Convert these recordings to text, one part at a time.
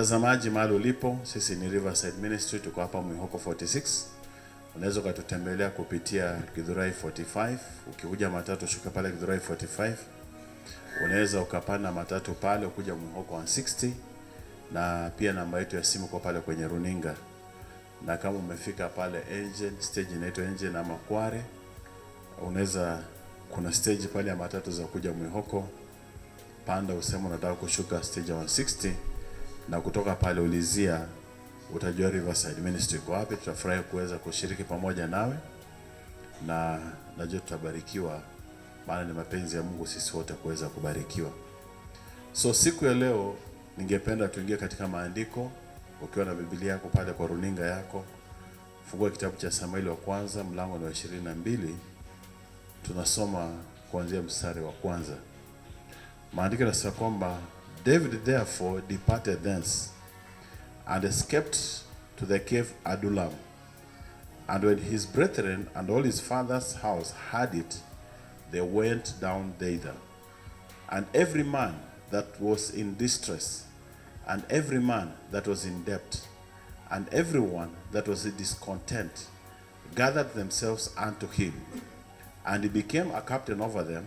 Mtazamaji mahali ulipo, sisi ni Riverside Ministry, tuko hapa Mwihoko 46. Unaweza ukatutembelea kupitia Githurai 45. Ukikuja matatu shuka pale Githurai 45. Unaweza ukapanda matatu pale ukuja Mwihoko 160, na pia namba yetu ya simu kwa pale kwenye runinga. Na kama umefika pale Engine, stage inaitwa Engine ama Kware, unaweza kuna stage pale ya matatu za kuja Mwihoko. Panda useme unataka kushuka stage ya 160, na kutoka pale ulizia utajua Riverside Ministry kwa wapi. Tutafurahi kuweza kushiriki pamoja nawe, na najua tutabarikiwa, maana ni mapenzi ya Mungu sisi wote kuweza kubarikiwa. So siku ya leo ningependa tuingie katika maandiko. Ukiwa na Biblia yako pale kwa runinga yako, fungua kitabu cha Samueli wa kwanza mlango wa 22. Tunasoma kuanzia mstari wa kwanza. Maandiko yanasema kwamba David therefore departed thence and escaped to the cave Adullam. And when his brethren and all his father's house heard it, they went down thither. And every man that was in distress, and every man that was in debt, and everyone that was discontent, gathered themselves unto him. And he became a captain over them,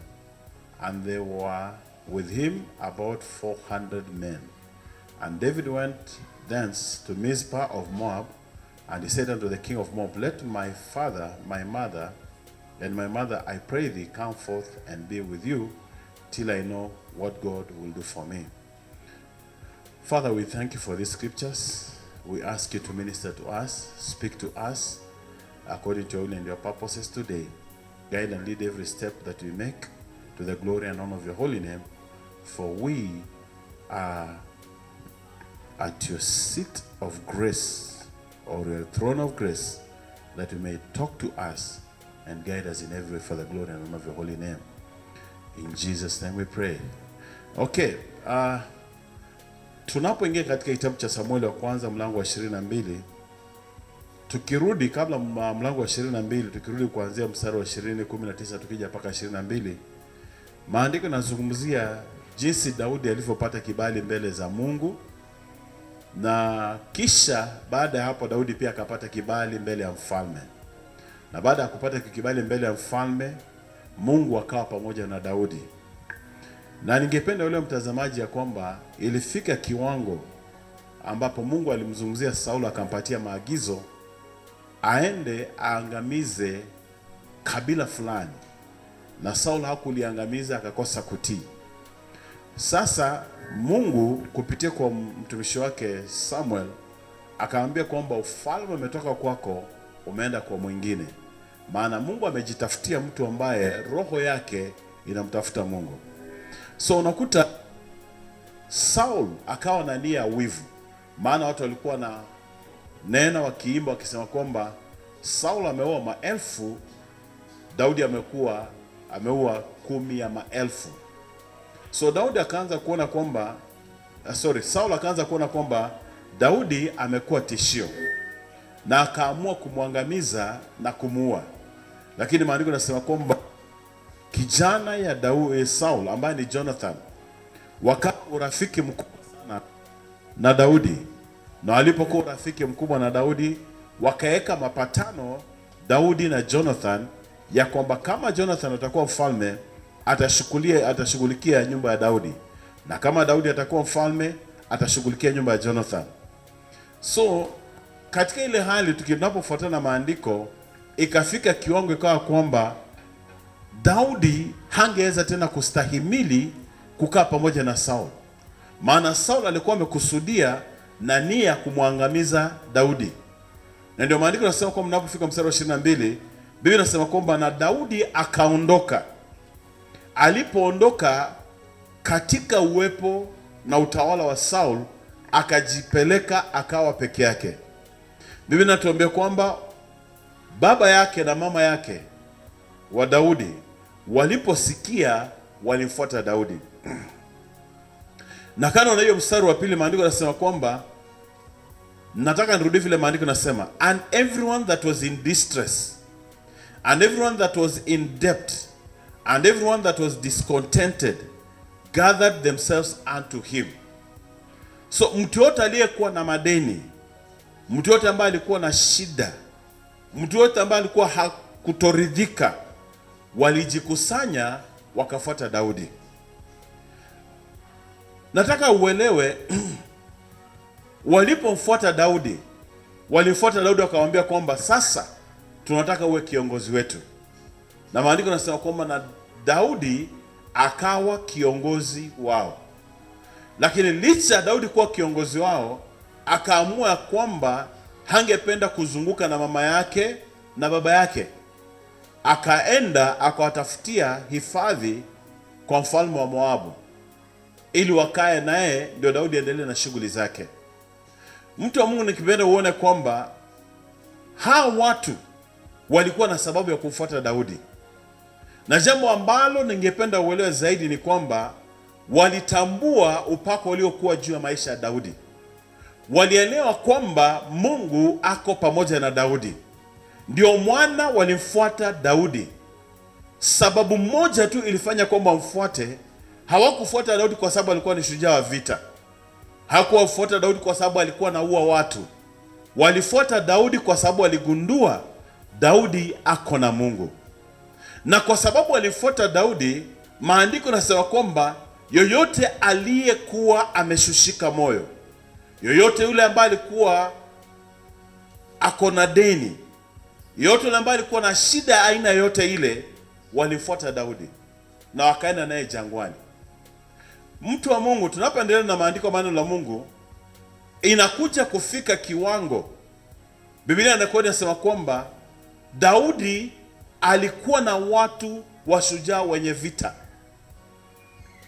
and they were with him about 400 men. And David went thence to Mizpah of Moab, and he said unto the king of Moab, Let my father, my mother, and my mother, I pray thee, come forth and be with you, till I know what God will do for me. Father, we thank you for these scriptures. We ask you to minister to us, speak to us according to your will and your purposes today. Guide and lead every step that we make, to the glory and honor of your holy name. For we are at your seat of grace, or your throne of grace, that you may talk to us and guide us in every way for the glory and honor of your holy name. In Jesus' name we pray. Okay, tunapoingia katika kitabu cha Samueli wa kwanza mlango wa 22, tukirudi kabla mlango wa 22, tukirudi kuanzia mstari wa 20:19 tukija mpaka 22, maandiko yanazungumzia jinsi Daudi alivyopata kibali mbele za Mungu, na kisha baada ya hapo Daudi pia akapata kibali mbele ya mfalme. Na baada ya kupata kibali mbele ya mfalme, Mungu akawa pamoja na Daudi. Na ningependa yule mtazamaji ya kwamba ilifika kiwango ambapo Mungu alimzungumzia Saulo, akampatia maagizo aende aangamize kabila fulani, na Saulo hakuliangamiza, akakosa kutii. Sasa Mungu kupitia kwa mtumishi wake Samuel akaambia kwamba ufalme umetoka kwako, umeenda kwa mwingine. Maana Mungu amejitafutia mtu ambaye roho yake inamtafuta Mungu. So unakuta Saul akawa na nia wivu, maana watu walikuwa na nena wakiimba wakisema kwamba Saul ameua maelfu, Daudi ameua 10 ya maelfu. So Daudi akaanza kuona kwamba Saul akaanza kuona kwamba Daudi amekuwa tishio, na akaamua kumwangamiza na kumuua. Lakini maandiko yanasema kwamba kijana ya Saul ambaye ni Jonathan wakati urafiki mkubwa sana na Daudi, na walipokuwa urafiki mkubwa na Daudi wakaweka mapatano Daudi na Jonathan ya kwamba kama Jonathan atakuwa mfalme atashughulikia nyumba ya Daudi, na kama Daudi atakuwa mfalme atashughulikia nyumba ya Jonathan. So katika ile hali tunapofuatana na maandiko, ikafika kiwango ikawa kwamba Daudi hangeweza tena kustahimili kukaa pamoja na Saul, maana Saul alikuwa amekusudia na nia kumwangamiza Daudi. Na ndio maandiko yanasema kwamba mnapofika mstari wa 22, Biblia inasema kwamba na Daudi akaondoka. Alipoondoka katika uwepo na utawala wa Saul, akajipeleka akawa peke yake. Biblia inatuambia kwamba baba yake na mama yake wa Daudi waliposikia walimfuata Daudi. Na kando na hiyo mstari wa pili, maandiko yanasema kwamba, nataka nirudi vile maandiko yanasema, and everyone that was in distress, and everyone that was in debt, and everyone that was discontented gathered themselves unto him. So mtu yote aliyekuwa na madeni, mtu yote ambaye alikuwa na shida, mtu yote ambaye alikuwa hakutoridhika, walijikusanya wakafuata Daudi. Nataka uelewe walipomfuata Daudi, walifuata Daudi wakamwambia kwamba sasa tunataka uwe kiongozi wetu. Na maandiko yanasema kwamba na Daudi akawa kiongozi wao. Lakini licha ya Daudi kuwa kiongozi wao, akaamua kwamba hangependa kuzunguka na mama yake na baba yake. Akaenda akawatafutia hifadhi kwa mfalme wa Moabu ili wakae naye, ndio Daudi endelee na shughuli zake. Mtu wa Mungu, nikipenda uone kwamba hawa watu walikuwa na sababu ya kumfuata Daudi. Na jambo ambalo ningependa uelewe zaidi ni kwamba walitambua upako uliokuwa juu ya maisha ya Daudi. Walielewa kwamba Mungu ako pamoja na Daudi. Ndio mwana walimfuata Daudi. Sababu moja tu ilifanya kwamba wamfuate. Hawakufuata Daudi kwa sababu alikuwa ni shujaa wa vita. Hawakufuata Daudi kwa sababu alikuwa anaua watu. Walifuata Daudi kwa sababu waligundua Daudi ako na Mungu. Na kwa sababu walifuata Daudi, maandiko yanasema kwamba yoyote aliyekuwa ameshushika moyo, yoyote yule ambaye alikuwa ako na deni, yoyote yule ambaye alikuwa na shida aina yote ile, walifuata Daudi na wakaenda naye jangwani. Mtu wa Mungu, tunapoendelea na maandiko maneno la Mungu, inakuja kufika kiwango, Biblia inasema kwamba Daudi alikuwa na watu washujaa wenye vita,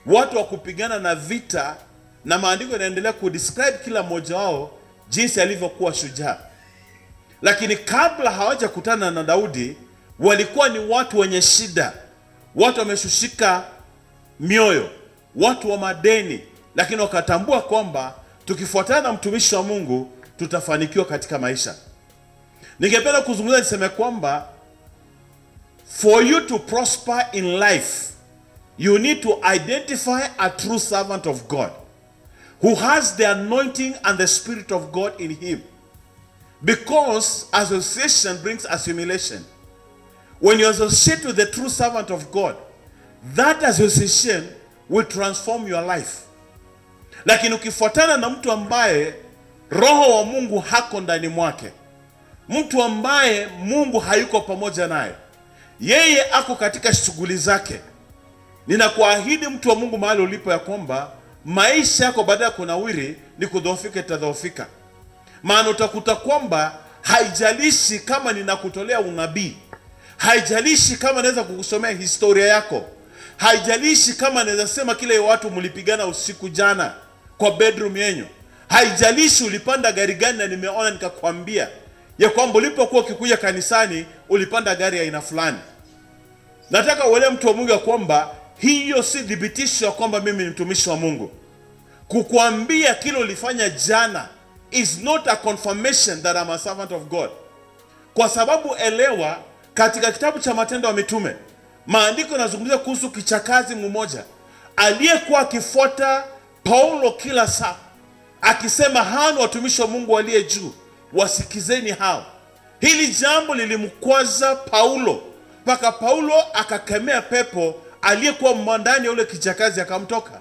watu wa kupigana na vita, na maandiko yanaendelea kudescribe kila mmoja wao jinsi alivyokuwa shujaa. Lakini kabla hawajakutana na Daudi, walikuwa ni watu wenye shida, watu wameshushika mioyo, watu wa madeni, lakini wakatambua kwamba tukifuatana na mtumishi wa Mungu tutafanikiwa katika maisha. Ningependa kuzungumza niseme kwamba for you to prosper in life, you need to identify a true servant of God who has the anointing and the Spirit of God in him. Because association brings assimilation. When you associate with the true servant of God, that association will transform your life. Lakini ukifuatana na mtu ambaye Roho wa Mungu hako ndani mwake, mtu ambaye Mungu hayuko pamoja naye, yeye ako katika shughuli zake, ninakuahidi mtu wa Mungu mahali ulipo ya kwamba maisha yako baada ya kunawiri ni kudhoofika, itadhoofika. Maana utakuta kwamba haijalishi kama ninakutolea unabii, haijalishi kama naweza kukusomea historia yako, haijalishi kama naweza sema kile watu mlipigana usiku jana kwa bedroom yenu, haijalishi ulipanda gari gani na nimeona nikakwambia ya kwamba ulipokuwa ukikuja kanisani ulipanda gari ya aina fulani. Nataka uelewe mtu wa Mungu ya kwamba hiyo si dhibitisho ya kwamba mimi ni mtumishi wa Mungu. Kukuambia kile ulifanya jana is not a confirmation that I'm a servant of God. Kwa sababu elewa, katika kitabu cha Matendo ya Mitume, maandiko yanazungumzia kuhusu kichakazi mmoja aliyekuwa akifuata Paulo kila saa, akisema hao ni watumishi wa Mungu aliye juu, wasikizeni hao. Hili jambo lilimkwaza Paulo mpaka Paulo akakemea pepo aliyekuwa ndani ya ule kichakazi akamtoka.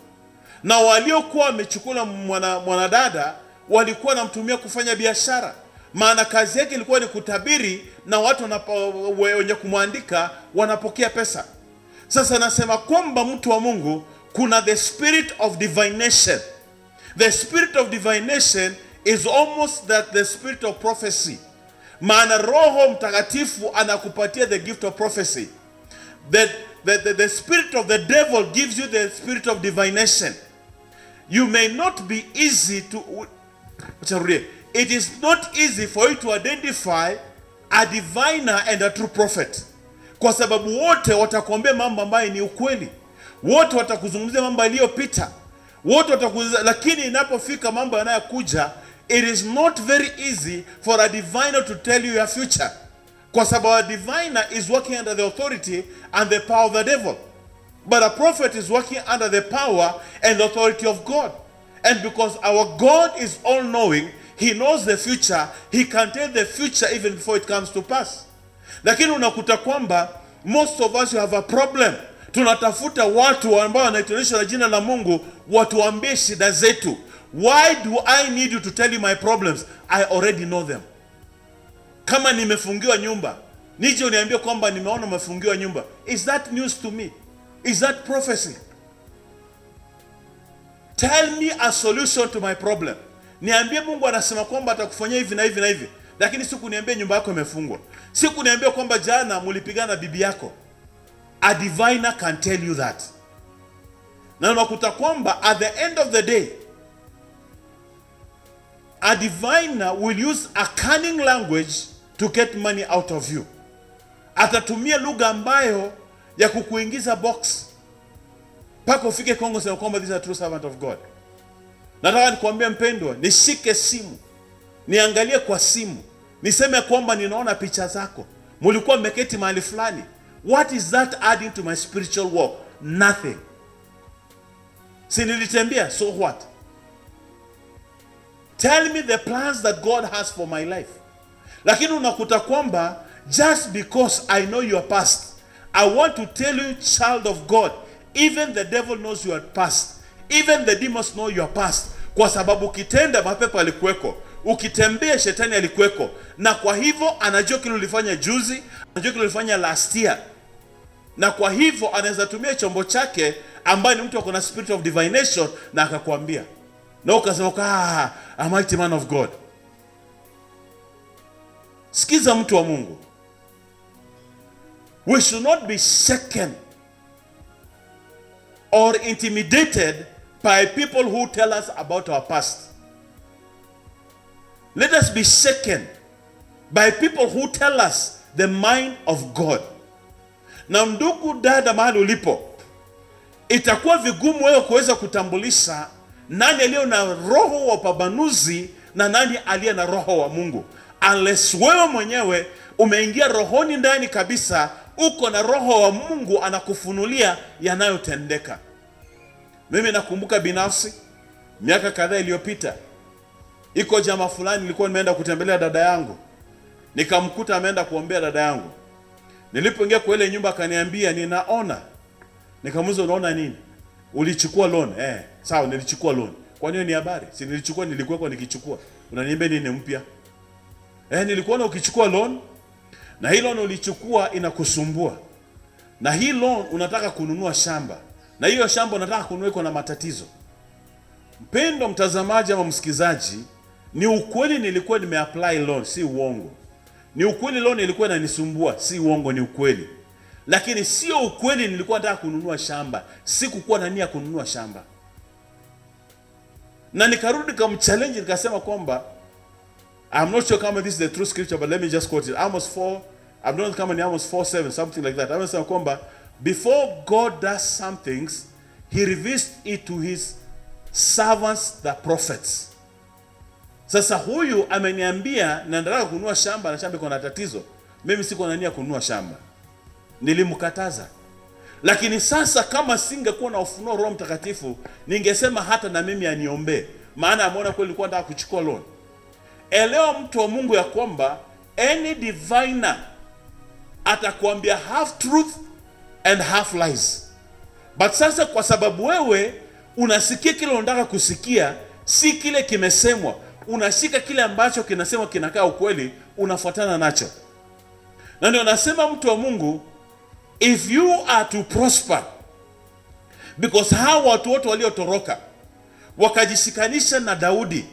Na waliokuwa wamechukua mwanadada walikuwa wanamtumia kufanya biashara, maana kazi yake ilikuwa ni kutabiri na watu wenye kumwandika wanapokea pesa. Sasa nasema kwamba mtu wa Mungu, kuna the spirit of divination. The spirit of divination is almost that the spirit of prophecy. Maana Roho Mtakatifu anakupatia the gift of prophecy. The spirit of the devil gives you the spirit of divination. You may not be easy to... It is not easy for you to identify a diviner and a true prophet. Kwa sababu wote watakuambia mambo ambayo ni ukweli. Wote watakuzungumzia mambo yaliyopita. Wote watakuzungumzia, lakini inapofika mambo yanayokuja, it is not very easy for a diviner to tell you your future. Kwa sababu a diviner is working under the authority and the power of the devil. But a prophet is working under the power and the authority of God. And because our God is all-knowing, he knows the future, he can tell the future even before it comes to pass. Lakini unakuta kwamba most of us have a problem. Tunatafuta watu ambao wanaitwa na jina la Mungu watuambie shida zetu. Why do I need you to tell you my problems? I already know them. Kama nimefungiwa nyumba, nije uniambie kwamba nimeona umefungiwa nyumba. Is that news to me? Is that prophecy? Tell me a solution to my problem. Niambie Mungu anasema kwamba atakufanyia hivi na hivi na hivi. Lakini siku niambie nyumba yako imefungwa. Siku niambie kwamba jana mulipigana bibi yako. A diviner can tell you that. Na unakuta kwamba at the end of the day, a diviner will use a cunning language to get money out of you. Atatumia lugha ambayo ya kukuingiza box mpaka ufike Kongo sema kwamba this is a true servant of God. Nataka nikwambie mpendwa, nishike simu, niangalie kwa simu, niseme kwamba ninaona picha zako, mulikuwa mmeketi mahali fulani. What is that adding to my spiritual walk? Nothing. Si nilitembea, so what? Tell me the plans that God has for my life. Lakini unakuta kwamba just because I know your past, I want to tell you, child of God, even the devil knows your past. Even the demons know your past. Kwa sababu ukitenda mapepo alikuweko, ukitembea shetani alikuweko, na kwa hivyo anajua kile ulifanya juzi, anajua kile ulifanya last year. Na kwa hivyo anaweza tumia chombo chake ambaye ni mtu akona spirit of divination na akakwambia. Na ukasema a mighty man of God. Sikiza mtu wa Mungu. We should not be shaken or intimidated by people who tell us about our past. Let us be shaken by people who tell us the mind of God. Na ndugu dada mahali ulipo, itakuwa vigumu wewe kuweza kutambulisha nani aliye na roho wa pambanuzi na nani aliye na roho wa Mungu, unless wewe mwenyewe umeingia rohoni ndani kabisa, uko na roho wa Mungu anakufunulia yanayotendeka. Mimi nakumbuka binafsi miaka kadhaa iliyopita, iko jamaa fulani nilikuwa nimeenda kutembelea dada yangu, nikamkuta ameenda kuombea dada yangu. Nilipoingia kwa ile nyumba akaniambia ninaona. Nikamuuliza unaona nini? Ulichukua loan? Sawa, nilichukua loan. Kwa nini ni habari? Si nilichukua, nilikuwa nikichukua. Unaniambia nini mpya? Nilikuona ukichukua loan na hii loan ulichukua inakusumbua. Na hii loan unataka kununua shamba. Na hiyo shamba unataka kununua iko na matatizo. Mpendo mtazamaji ama msikizaji, ni ukweli nilikuwa nimeapply loan, si uongo. Ni ukweli loan ilikuwa inanisumbua, si uongo, ni ukweli. Lakini sio ukweli nilikuwa nataka kununua shamba, sikukuwa na nia kununua shamba. Na nikarudi kumchallenge nikasema kwamba I'm not sure kama this is the true scripture, but let me just quote it. Amos 4, I'm not kama ni Amos 4:7, something like that. Amesema kwamba before God does some things, he reveals it to his servants, the prophets. Sasa huyu ameniambia na nataka kununua shamba na shamba iko na tatizo. Mimi siko na nia kununua shamba. Nilimkataza. Lakini sasa kama singekuwa na ufunuo Roho Mtakatifu, ningesema hata na mimi aniombe. Maana ameona kweli nilikuwa nataka kuchukua loan. Elewa mtu wa Mungu ya kwamba any diviner atakwambia half truth and half lies. But sasa kwa sababu wewe unasikia kile unataka kusikia, si kile kimesemwa, unashika kile ambacho kinasemwa kinakaa ukweli, unafuatana nacho. Na ndio nasema mtu wa Mungu, if you are to prosper, because hawa watu wote waliotoroka wakajishikanisha na Daudi,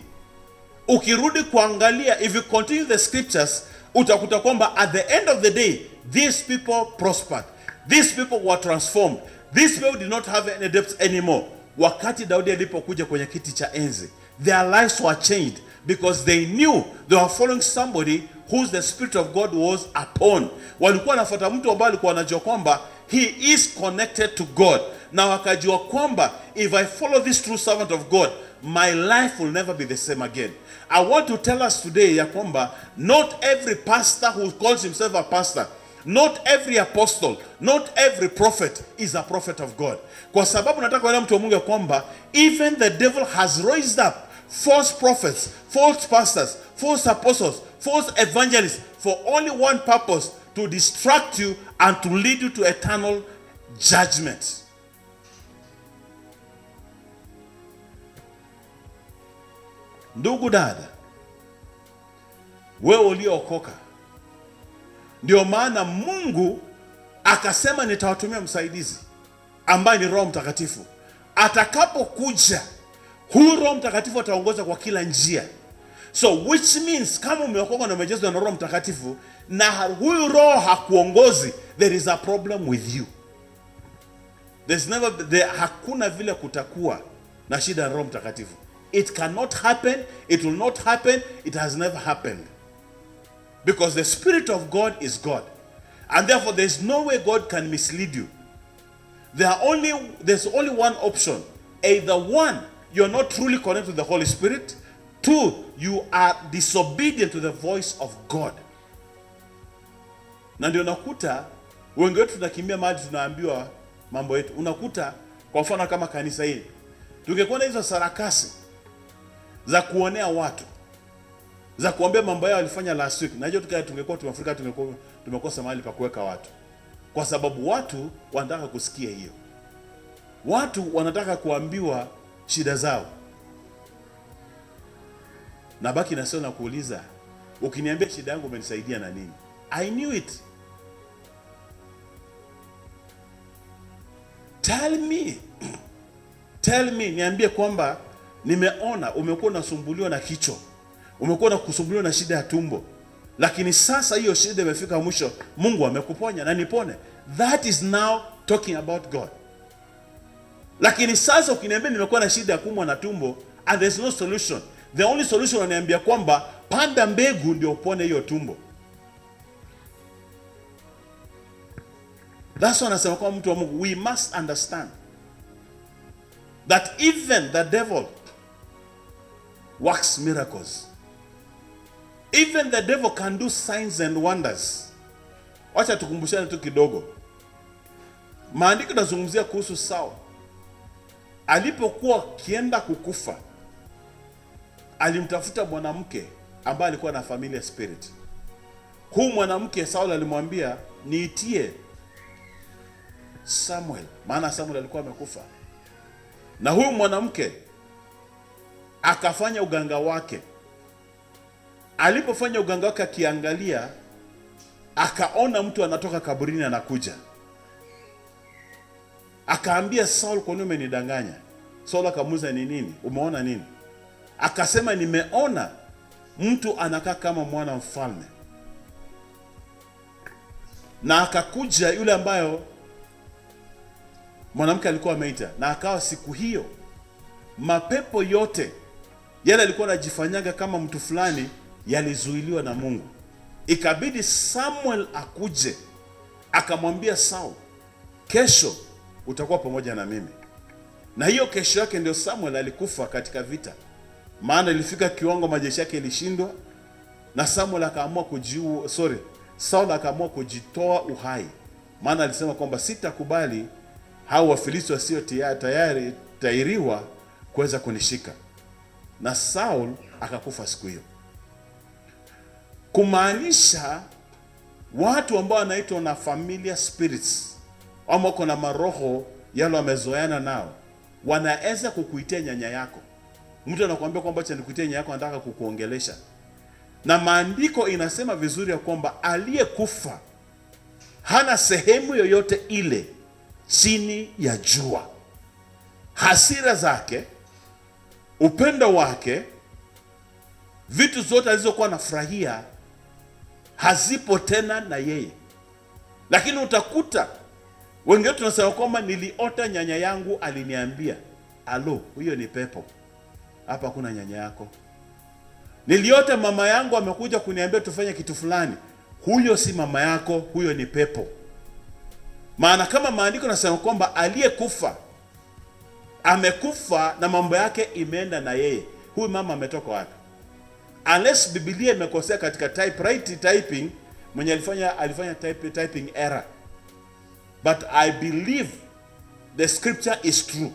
ukirudi kuangalia, if you continue the scriptures, utakuta kwamba at the end of the day, these people prospered. These people were transformed. These people did not have any debts anymore. Wakati Daudi alipokuja kwenye kiti cha enzi, their lives were changed because they knew they were following somebody whose the Spirit of God was upon. Walikuwa wanafuata mtu ambaye alikuwa anajua kwamba he is connected to God. Na wakajua kwamba if I follow this true servant of God, my life will never be the same again. I want to tell us today ya kwamba not every pastor who calls himself a pastor Not every apostle, not every prophet is a prophet of God. Kwa sababu nataka kuona mtu wa Mungu kwamba even the devil has raised up false prophets, false pastors, false apostles, false evangelists for only one purpose, to distract you and to lead you to eternal judgment. Ndugu dada, wewe uliokoka, ndio maana Mungu akasema nitawatumia msaidizi ambaye ni Roho Mtakatifu. Atakapokuja, huyu Roho Mtakatifu ataongoza kwa kila njia. So which means kama umeokoka na umejazwa na Roho Mtakatifu na huyu Roho hakuongozi, there is a problem with you. Hakuna vile kutakuwa na shida ya Roho Mtakatifu. It cannot happen, it will not happen, it has never happened. Because the Spirit of God is God. And therefore there is no way God can mislead you. There's only one option. Either one, you're not truly connected to the Holy Spirit. Two, you are disobedient to the voice of God. Na ndio nakuta wengi wetu tunakimbia mahali tunaambiwa mambo yetu. Unakuta kwa mfano kama kanisa hili, tungekuwa na hizo sarakasi za kuonea watu, za kuambia mambo yao walifanya last week, najua tungekuwa tumefika, tumekosa mahali pa kuweka watu, kwa sababu watu wanataka kusikia hiyo. Watu wanataka kuambiwa shida zao. Na baki na sio na kuuliza, ukiniambia shida yangu umenisaidia na nini? I knew it. Tell me, niambie kwamba nimeona umekuwa unasumbuliwa na kichwa, umekuwa unasumbuliwa na shida ya tumbo, lakini sasa hiyo shida imefika mwisho, Mungu amekuponya na nipone. That is now talking about God. Lakini sasa ukiniambia nimekuwa na shida ya kuumwa na tumbo and there's no solution, the only solution unaniambia kwamba panda mbegu ndio upone hiyo tumbo. That's why anasema kwa mtu wa Mungu, we must understand that even the devil works miracles. Even the devil can do signs and wonders. Wacha tukumbushane tu kidogo. Maandiko yanazungumzia kuhusu Saul. Alipokuwa kienda kukufa, alimtafuta mwanamke ambaye alikuwa na familiar spirit. Huyu mwanamke Saul alimwambia, niitie Samuel, maana Samuel alikuwa amekufa. Na huyu mwanamke akafanya uganga wake. Alipofanya uganga wake, akiangalia akaona mtu anatoka kaburini anakuja. Akaambia Saul, kwa nini umenidanganya? Saul akamuuliza, ni nini? Umeona nini? Akasema, nimeona mtu anakaa kama mwana mfalme. Na akakuja yule ambayo mwanamke alikuwa ameita, na akawa siku hiyo mapepo yote yale alikuwa anajifanyaga kama mtu fulani yalizuiliwa na Mungu. Ikabidi Samuel akuje akamwambia Saul, kesho utakuwa pamoja na mimi. Na hiyo kesho yake ndio Samuel alikufa katika vita. Maana ilifika kiwango majeshi yake ilishindwa, na Saul akaamua kujitoa uhai. Maana alisema kwamba sitakubali hao Wafilisti wasio tayari tairiwa kuweza kunishika. Na Saul akakufa siku hiyo. Kumaanisha watu ambao wanaitwa na familiar spirits, ama wako na maroho yale wamezoeana nao, wanaweza kukuitia nyanya yako. Mtu anakuambia kwamba acha nikuitie nyanya yako, anataka kukuongelesha. Na maandiko inasema vizuri ya kwamba aliyekufa hana sehemu yoyote ile chini ya jua. Hasira zake, upendo wake, vitu zote alizokuwa anafurahia hazipo tena na yeye. Lakini utakuta wengine tunasema kwamba niliota nyanya yangu aliniambia. Alo, huyo ni pepo. Hapa kuna nyanya yako. Niliota mama yangu amekuja kuniambia tufanye kitu fulani. Huyo si mama yako, huyo ni pepo. Maana kama maandiko nasema kwamba aliyekufa amekufa na mambo yake imeenda na yeye, huyu mama ametoka wapi? Unless Biblia imekosea katika typing, mwenye alifanya typing error, but I believe the scripture is true.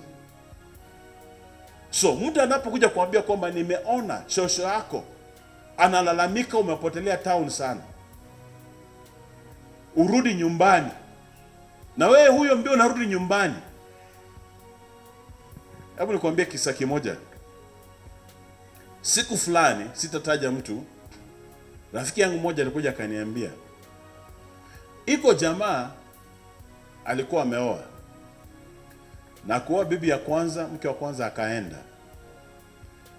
So mtu anapokuja kuambia kwamba nimeona shosho yako analalamika umepotelea town sana, urudi nyumbani, na wewe huyo mbio unarudi nyumbani. Hebu nikwambie kisa kimoja. Siku fulani, sitataja mtu, rafiki yangu mmoja alikuja akaniambia, iko jamaa alikuwa ameoa, na kuoa bibi ya kwanza, mke wa kwanza akaenda,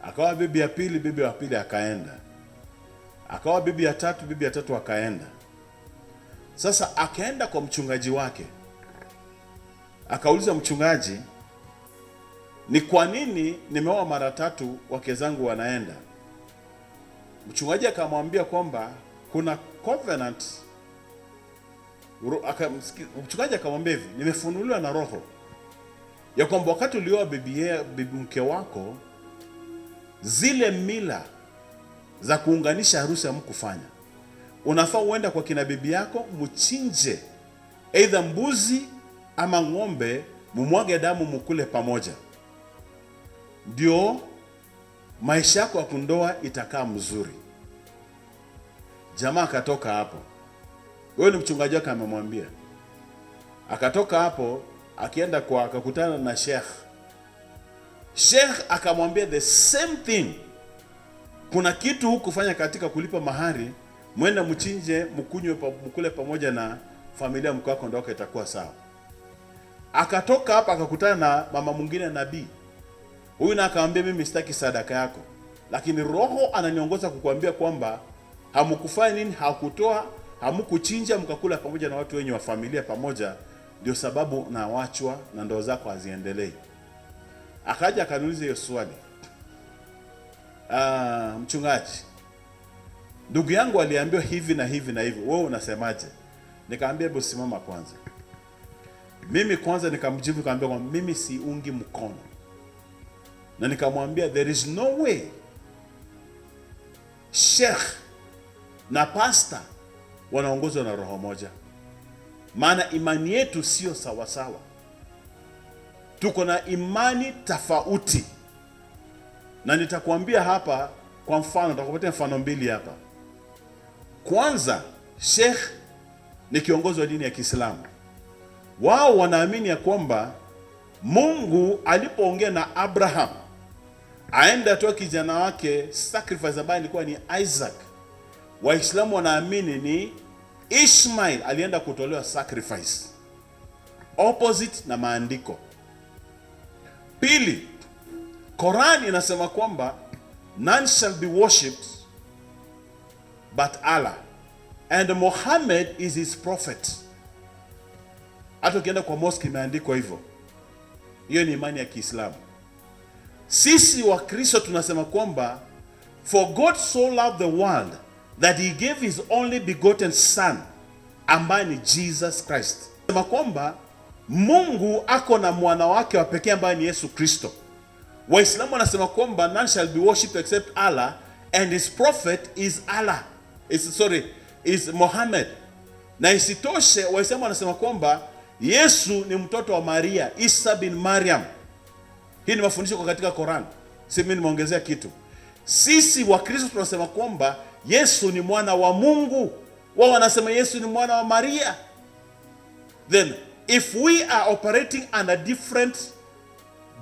akaoa bibi ya pili, bibi wa pili akaenda, akaoa bibi ya tatu akaenda. Sasa akaenda kwa mchungaji wake, akauliza mchungaji, ni kwa nini nimeoa mara tatu wake zangu wanaenda? Mchungaji akamwambia kwamba kuna covenant. Mchungaji akamwambia hivi, nimefunuliwa na Roho ya kwamba wakati ulioa bibi mke wako, zile mila za kuunganisha harusi hamkufanya. Unafaa uenda kwa kina bibi yako, mchinje aidha mbuzi ama ng'ombe, mumwage damu, mukule pamoja, ndio maisha yako ya kundoa itakaa mzuri. Jamaa akatoka hapo, wewe ni mchungaji wake amemwambia. Akatoka hapo akienda akakutana na Sheikh. Sheikh akamwambia the same thing, kuna kitu hukufanya katika kulipa mahari, mwenda mchinje, mkunywe, mkule pamoja na familia mko wako, ndoa itakuwa sawa. Akatoka hapa akakutana na mama mwingine nabii. Huyu na akamwambia, mimi sitaki sadaka yako, lakini Roho ananiongoza kukuambia kwamba hamkufanya nini, hakutoa, hamkuchinja, mkakula pamoja na watu wenye wa familia pamoja, ndio sababu na wachwa na ndoa zako haziendelei. Akaja akaniuliza hiyo swali, mchungaji, ndugu yangu aliambiwa hivi na hivi na hivi, wewe unasemaje? Nikamwambia, hebu simama kwanza. Mimi kwanza nikamjibu, nikamwambia kwamba mimi siungi mkono, na nikamwambia there is no way sheikh na pastor wanaongozwa na roho moja, maana imani yetu sio sawa sawa, tuko na imani tofauti. Na nitakwambia hapa kwa mfano, nitakupatia mfano mbili hapa. Kwanza, sheikh ni kiongozi wa dini ya Kiislamu. Wao wanaamini ya kwamba Mungu alipoongea na Abraham aende atoe kijana wake sacrifice ambaye ilikuwa ni Isaac, Waislamu wanaamini ni Ishmael alienda kutolewa sacrifice, opposite na maandiko. Pili, Quran inasema kwamba none shall be worshipped but Allah, and Muhammad is his prophet. Hata ukienda kwa mosque imeandikwa hivyo. Hiyo ni imani ya Kiislamu. Sisi wa Kristo tunasema kwamba for God so loved the world that he gave his only begotten son, ambaye ni Jesus Christ. Tunasema kwamba Mungu ako na mwana wake wa pekee ambaye ni Yesu Kristo. Waislamu wanasema kwamba none shall be worshipped except Allah, and his prophet is Allah. Is Muhammad. Na isitoshe Waislamu wanasema kwamba Yesu ni mtoto wa Maria, Isa bin Maryam. Hii ni mafundisho kwa katika Quran. Si mimi nimeongezea kitu. Sisi wa Kristo tunasema kwamba Yesu ni mwana wa Mungu. Wao wanasema Yesu ni mwana wa Maria. Then if we are operating under different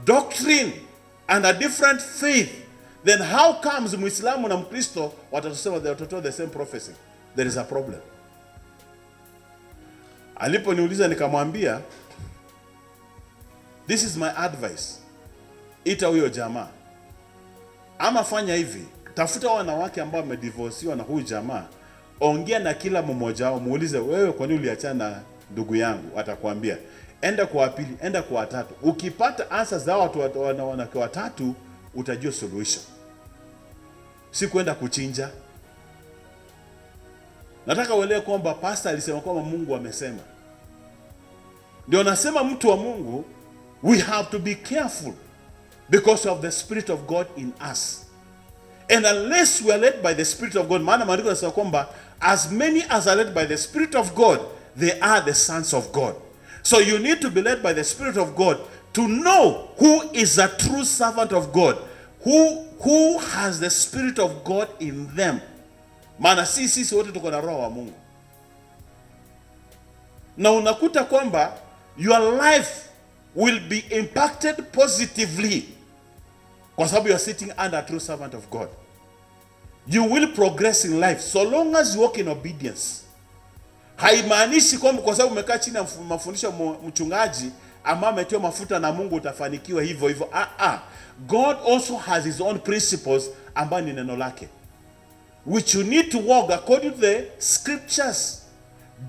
doctrine and a different faith, then how comes Muislamu na Mkristo watatusema they are the same prophecy? There is a problem. Aliponiuliza nikamwambia, this is my advice. Ita huyo jamaa, ama fanya hivi, tafuta wanawake ambao wamedivorciwa na huyu jamaa, ongea na kila mmoja wao, muulize, wewe kwa nini uliachana na ndugu yangu? Atakwambia. Enda kwa pili, enda kwa tatu. Ukipata answers za watu wanawake watatu, utajua solution. Si kwenda kuchinja. Nataka uelewe kwamba pastor alisema kwamba Mungu amesema. Ndio nasema mtu wa Mungu, we have to be careful because of the Spirit of God in us. And unless we are led by the Spirit of God, maana maandiko yanasema kwamba as many as are led by the Spirit of God, they are the sons of God. So you need to be led by the Spirit of God to know who is a true servant of God, who has the Spirit of God in them. Maana sisi wote tuko na roho wa Mungu. Na unakuta kwamba your life will be impacted positively kwa sababu you are sitting under a true servant of God. You will progress in life so long as you walk in obedience. Haimaanishi kwamba kwa sababu umekaa chini ya mafundisho mchungaji ama umetiwa mafuta na Mungu utafanikiwa hivyo hivyo. God also has his own principles ambayo ni neno lake, which you need to walk according to the scriptures.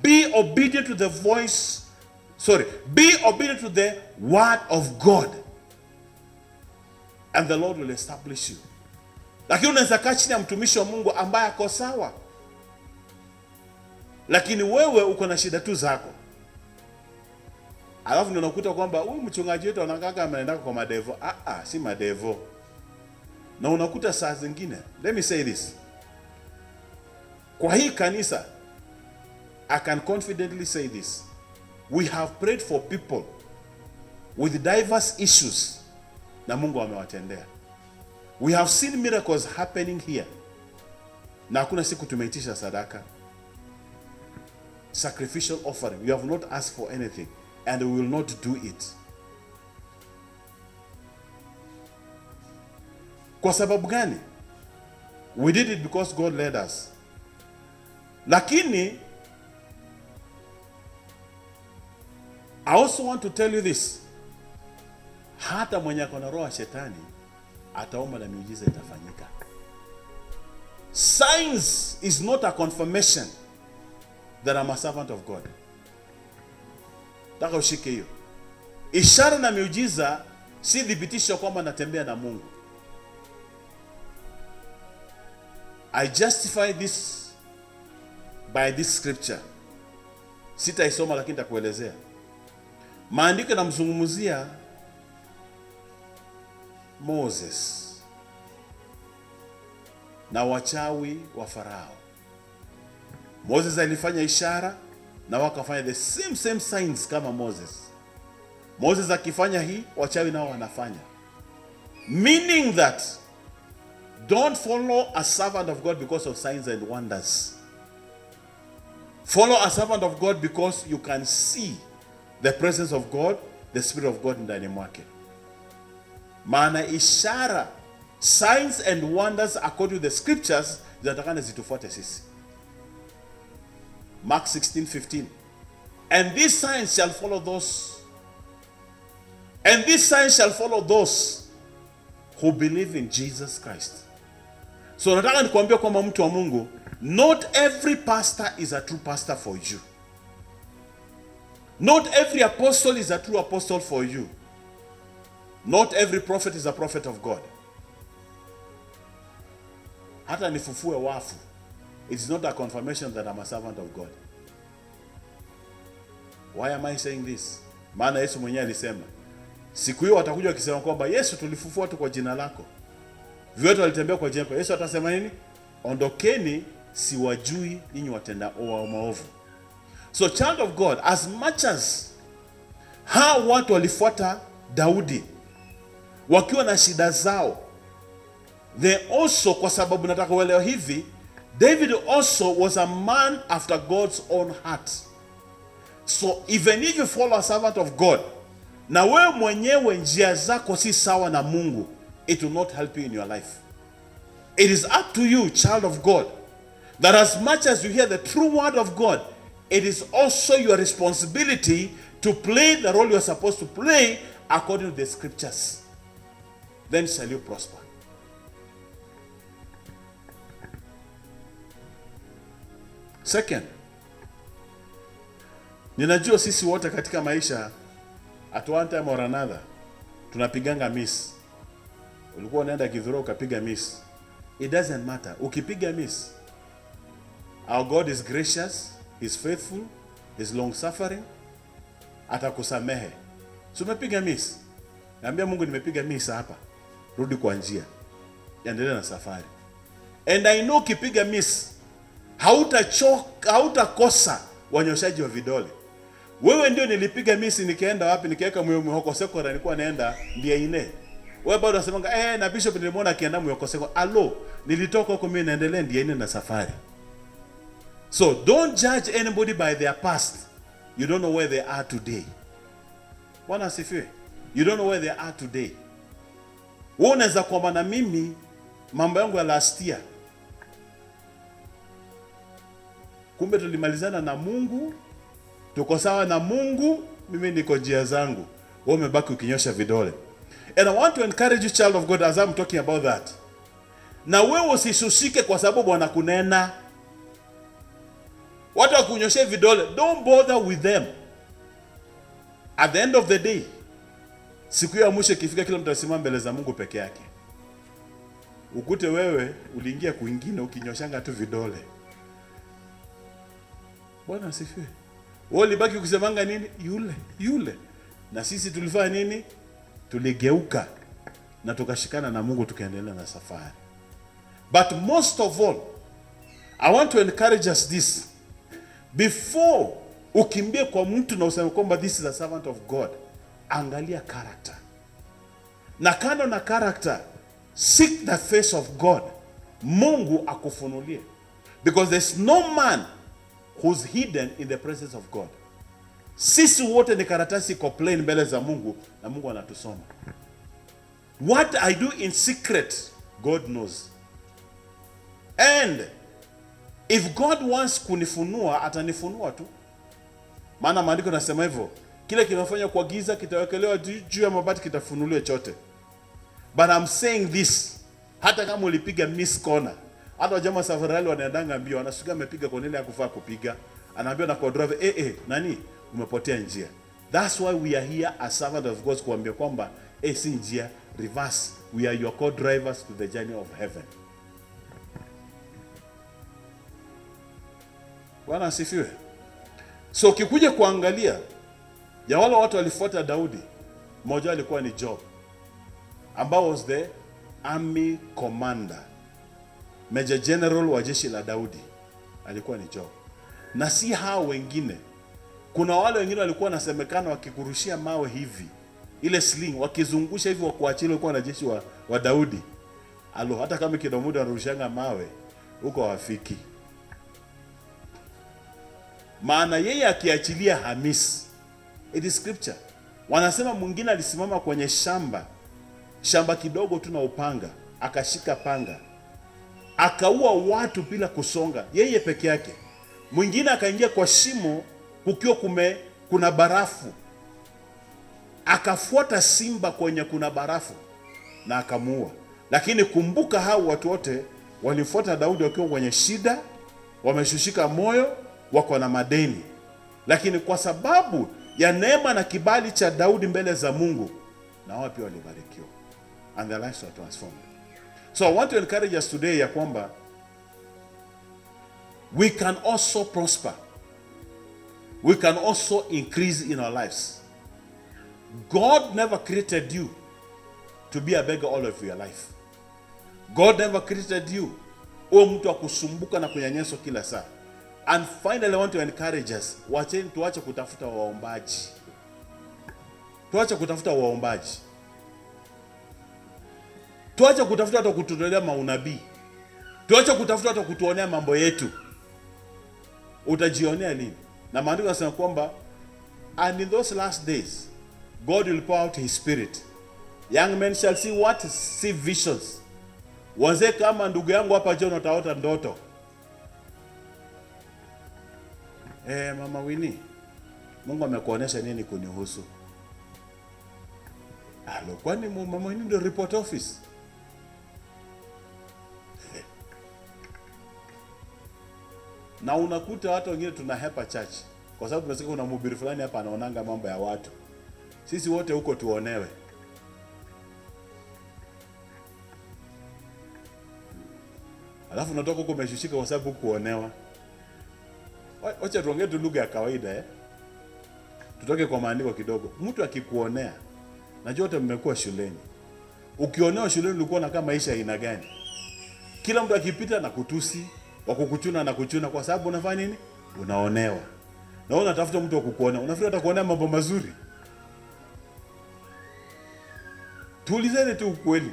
Be obedient to the voice, be obedient to the word of God, and the Lord will establish you. Lakini unaweza kaa chini ya mtumishi wa Mungu ambaye ako sawa, lakini wewe uko na shida tu zako. Alafu ndio unakuta kwamba huyu mchungaji wetu anakaa anaenda kwa madevo. Si madevo. Na unakuta saa zingine, let me say this. Kwa hii kanisa, I can confidently say this. We have prayed for people with diverse issues na Mungu amewatendea. We have seen miracles happening here. Na hakuna siku tumeitisha sadaka, sacrificial offering. We have not asked for anything, and we will not do it. Kwa sababu gani? We did it because God led us. Lakini I also want to tell you this. Hata mwenye akona roho ya shetani ataomba na miujiza itafanyika. Signs is not a confirmation that I'm a servant of God. Taka ushike hiyo. Ishara na miujiza si thibitisho kwamba natembea na Mungu. I justify this by this scripture. Sitaisoma lakini nitakuelezea. Maandiko yanamzungumzia Moses na wachawi wa Farao. Moses alifanya ishara na wakafanya the same signs kama Moses. Moses akifanya hii, wachawi nao wanafanya. Meaning that don't follow a servant of God because of signs and wonders. Follow a servant of God because you can see the presence of God, the Spirit of God ndani mwake. Maana ishara, signs and wonders according to the scriptures zinatakana zitufuate sisi. Mark 16:15. And these signs shall follow those who believe in Jesus Christ. So nataka nikuambia kwamba mtu wa Mungu, not every pastor is a true pastor for you. Not every apostle is a true apostle for you. Not every prophet is a prophet of God. Hata nifufue wafu, it's not a confirmation that I'm a servant of God. Why am I saying this? Maana Yesu mwenyewe alisema, siku hiyo watakuja wakisema kwamba Yesu, tulifufua tu kwa jina lako. Viwete walitembea kwa jina lako. Yesu atasema nini? Ondokeni, siwajui ninyi watenda maovu. So child of God, as much as hao watu walifuata Daudi wakiwa na shida zao, they also, kwa sababu nataka uelewe hivi, David also was a man after God's own heart. So even if you follow a servant of God, na wewe mwenyewe njia zako si sawa na Mungu, it will not help you in your life. It is up to you, child of God, that as much as you hear the true word of God, it is also your responsibility to play the role you are supposed to play according to the scriptures. Then shall you prosper. Second, ninajua sisi wote katika maisha at one time or another tunapiganga miss. Ulikuwa unaenda Githuro ukapiga miss. It doesn't matter. Ukipiga miss, our God is gracious, He's faithful, He's long suffering, atakusamehe. So umepiga miss, naambia Mungu, nimepiga miss hapa, rudi kwa njia, endelea na safari. And I know ukipiga miss, Hautachoka, hautakosa wanyoshaji wa vidole. Wewe ndio nilipiga misi nikaenda wapi nikaweka Mwihoko Sekondari, nilikuwa naenda Ndiaine. Wewe bado unasemanga na Bishop nilimwona akienda Mwihoko Sekondari. Alo, nilitoka huko mimi naendelea Ndiaine na safari. So don't judge anybody by their past. You don't know where they are today. Bwana asifiwe. You don't know where they are today. Wewe unaweza kwamba na mimi mambo yangu ya last year, kumbe tulimalizana na Mungu, tuko sawa na Mungu, mimi niko njia zangu, wewe umebaki ukinyosha vidole. And I want to encourage you, child of God, as I'm talking about that. Na wewe usishushike kwa sababu wanakunena. Watu wakunyoshe vidole, don't bother with them. At the end of the day, siku ya mwisho ikifika, kila mtu asimama mbele za Mungu peke yake. Ukute wewe uliingia kwingine ukinyoshanga tu vidole. Bwana asifiwe. Wewe ulibaki kusemanga nini? Yule. Na sisi tulifanya nini? Tuligeuka na tukashikana na Mungu tukaendelea na safari. But most of all, I want to encourage us this. Before ukimbie kwa mtu na useme kwamba this is a servant of God, angalia character. Na kando na character, seek the face of God. Mungu akufunulie. Because there's no man who's hidden in the presence of God. Sisi wote ni karatasi iko plain mbele za Mungu na Mungu anatusoma. What I do in secret, God knows. And if God wants kunifunua, atanifunua tu. Maana maandiko yanasema hivyo, kile kinafanya kwa giza kitawekelewa juu ya mabati, kitafunuliwa chote. But I'm saying this, hata kama ulipiga miss corner, hata jamaa safari wanaendanga mbio, anasuka amepiga kwa nini hakufaa kupiga, anaambia na kwa driver nani umepotea njia. That's why we are here as servant of God, kuambia kwamba si njia, reverse. We are your co-drivers to the journey of heaven. Bwana asifiwe. So ukikuja kuangalia ya wale watu walifuata Daudi, mmoja alikuwa ni Job, ambao was the army commander, major general wa jeshi la Daudi, alikuwa ni Job. Na si hao wengine, kuna wale wengine walikuwa nasemekana wakikurushia mawe hivi, ile sling wakizungusha hivi wakuachilia, walikuwa na jeshi wa Daudi. Alo, hata kama kidogo wanarushanga mawe huko wafiki. Maana yeye akiachilia hamisi. It is scripture. Wanasema mwingine alisimama kwenye shamba kidogo tu na upanga, akashika panga, akaua watu bila kusonga, yeye peke yake. Mwingine akaingia kwa shimo kukiwa kuna barafu, akafuata simba kwenye kuna barafu na akamuua. Lakini kumbuka, hao watu wote walifuata Daudi wakiwa kwenye shida, wameshushika moyo, wako na madeni. Lakini kwa sababu ya neema na kibali cha Daudi mbele za Mungu, na wao pia walibarikiwa, and their lives were transformed. So I want to encourage us today ya kwamba we can also prosper. We can also increase in our lives. God never created you to be a beggar all of your life. God never created you uwe mtu wa kusumbuka na kunyanyaswa kila saa. And finally, I want to encourage us, tuache kutafuta waombaji. Tuache kutafuta waombaji. Tuache kutafuta hata kututolea maunabii. Tuache kutafuta hata kutuonea mambo yetu. Utajionea lini? Na maandiko yanasema kwamba and in those last days God will pour out his spirit. Young men shall see what? See visions. Wazee kama ndugu yangu hapa John utaota ndoto. Mama Winnie, Mungu amekuonesha nini kunihusu? Alo, kwani Mama Winnie ndio report office? Na unakuta watu wengine tunahepa church kwa sababu tunasikia kuna mhubiri fulani hapa anaonanga mambo ya watu. Sisi wote huko tuonewe. Alafu unatoka huko umeshushika kwa sababu kuonewa. Wacha tuongee tu lugha ya kawaida Tutoke kwa maandiko kidogo. Mtu akikuonea, najua wote mmekuwa shuleni. Ukionewa shuleni ulikuwa unakaa maisha aina gani? Kila mtu akipita na kutusi, wa kukuchuna na kuchuna, kwa sababu unafanya nini? Unaonewa. Na wewe unatafuta mtu wa kukuonea. Unafikiri atakuonea mambo mazuri? Tuulizeni tu ukweli.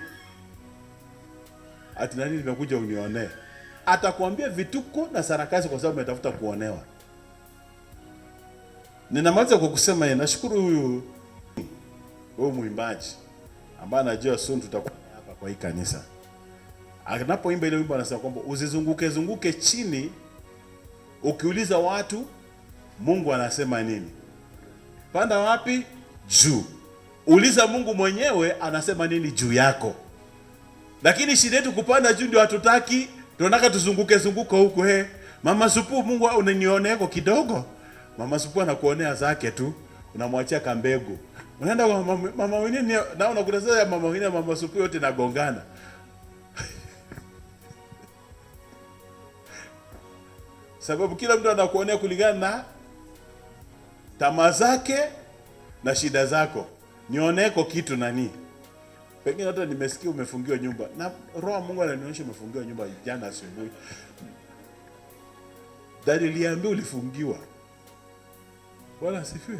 Ati nani nimekuja unionee? Atakwambia vituko na sarakasi kwa sababu umetafuta kuonewa. Ninamaliza kwa kusema yeye, nashukuru huyu mwimbaji ambaye anajua soon tutakuwa hapa kwa hii kanisa. Anapoimba ile wimbo anasema kwamba uzizunguke chini ukiuliza watu Mungu anasema nini. Panda wapi? Juu. Uliza Mungu mwenyewe anasema nini juu yako. Lakini shida yetu kupanda juu ndio hatutaki. Tunataka tuzunguke huko Mama Supu, Mungu unanionea kidogo. Mama Supu anakuonea zake tu. Unamwachia kambegu. Unaenda kwa mama wengine na unakuta sasa mama wengine Mama Supu yote nagongana. Sababu kila mtu anakuonea kulingana na tamaa zake na shida zako. Nioneko kitu nani? Pengine hata nimesikia umefungiwa nyumba. Na roho Mungu ananionyesha umefungiwa nyumba jana asubuhi. Niliambiwa ulifungiwa. Bwana asifiwe.